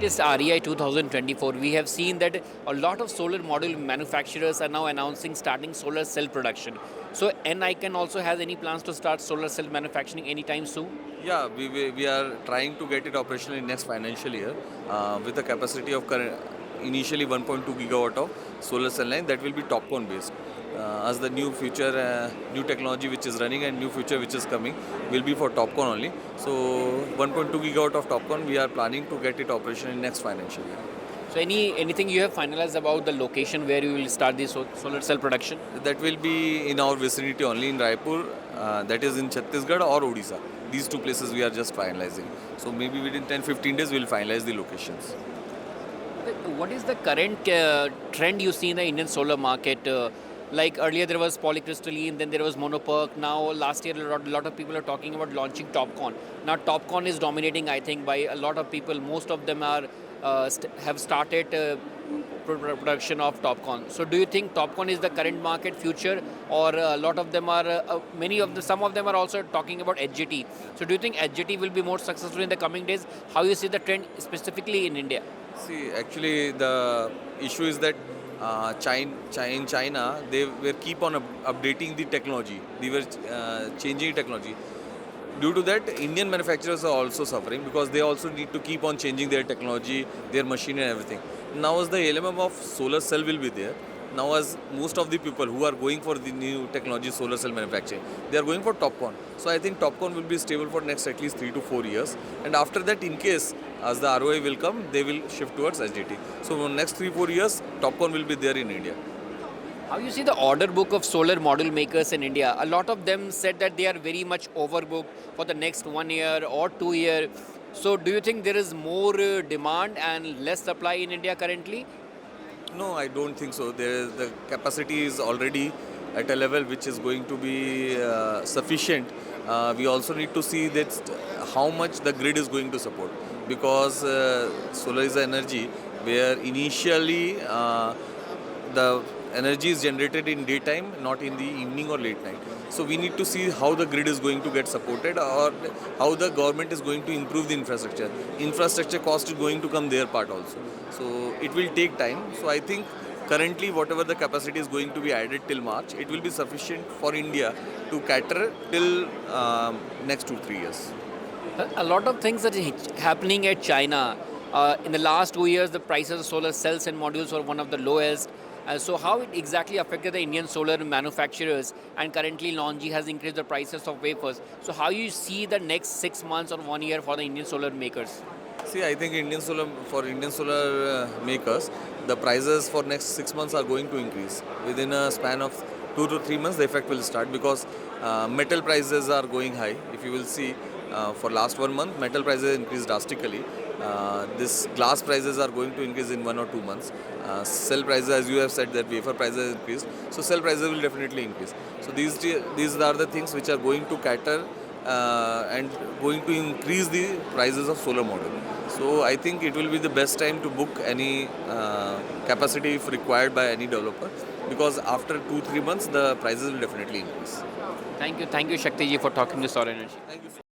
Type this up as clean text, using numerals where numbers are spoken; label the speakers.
Speaker 1: latest REI 2024, we have seen that a lot of solar module manufacturers are now announcing starting solar cell production. So, NICON also has any plans to start solar cell manufacturing anytime soon?
Speaker 2: Yeah, we are trying to get it operational in next financial year with a capacity of initially 1.2 gigawatt of solar cell line that will be TOPCon based. As the new future, new technology which is running and new future which is coming will be for TOPCon only. So 1.2 gigawatt of TOPCon we are planning to get it operational in next financial year.
Speaker 1: So, anything you have finalized about the location where you will start the solar cell production?
Speaker 2: That will be in our vicinity only in Raipur, that is in Chhattisgarh or Odisha. These two places we are just finalizing. So maybe within 10-15 days we will finalize the locations.
Speaker 1: What is the current trend you see in the Indian solar market? Like earlier there was polycrystalline, then there was monoperc. Now last year a lot of people are talking about launching TOPCon. Now TOPCon is dominating, I think, by a lot of people. Most of them are have started production of TOPCon. So do you think TOPCon is the current market future, or a lot of them are some of them are also talking about HGT. So do you think HGT will be more successful in the coming days? How you see the trend specifically in India?
Speaker 2: See, actually, the issue is that in China, they were keep on updating the technology. They were changing technology. Due to that, Indian manufacturers are also suffering because they also need to keep on changing their technology, their machine and everything. Now, as the element of solar cell will be there, now as most of the people who are going for the new technology solar cell manufacturing, they are going for TOPCon. So I think TOPCon will be stable for next at least 3 to 4 years. And after that, in case as the ROI will come, they will shift towards SGT. So for next 3-4 years, TOPCon will be there in India.
Speaker 1: How you see the order book of solar module makers in India? A lot of them said that they are very much overbooked for the next 1 year or 2 year. So do you think there is more demand and less supply in India currently?
Speaker 2: No, I don't think so. The capacity is already at a level which is going to be sufficient. We also need to see that how much the grid is going to support, because solar is energy where initially the energy is generated in daytime, not in the evening or late night. So we need to see how the grid is going to get supported, or how the government is going to improve the infrastructure. Infrastructure cost is going to come their part also. So it will take time. So I think currently whatever the capacity is going to be added till March, it will be sufficient for India to cater till next 2-3 years.
Speaker 1: A lot of things that are happening at China. In the last 2 years, the prices of solar cells and modules were one of the lowest. So how it exactly affected the Indian solar manufacturers, and currently LONGi has increased the prices of wafers. So how you see the next 6 months or 1 year for the Indian solar makers?
Speaker 2: See, I think Indian solar makers, the prices for next 6 months are going to increase. Within a span of 2 to 3 months, the effect will start, because metal prices are going high. If you will see, for last 1 month, metal prices increased drastically. This glass prices are going to increase in 1 or 2 months. Cell prices, as you have said, that wafer prices increased. So cell prices will definitely increase. So these are the things which are going to cater and going to increase the prices of solar module. So I think it will be the best time to book any capacity if required by any developer, because after 2-3 months the prices will definitely increase.
Speaker 1: Thank you, Shakti ji, for talking to Saur Energy.
Speaker 2: Thank you.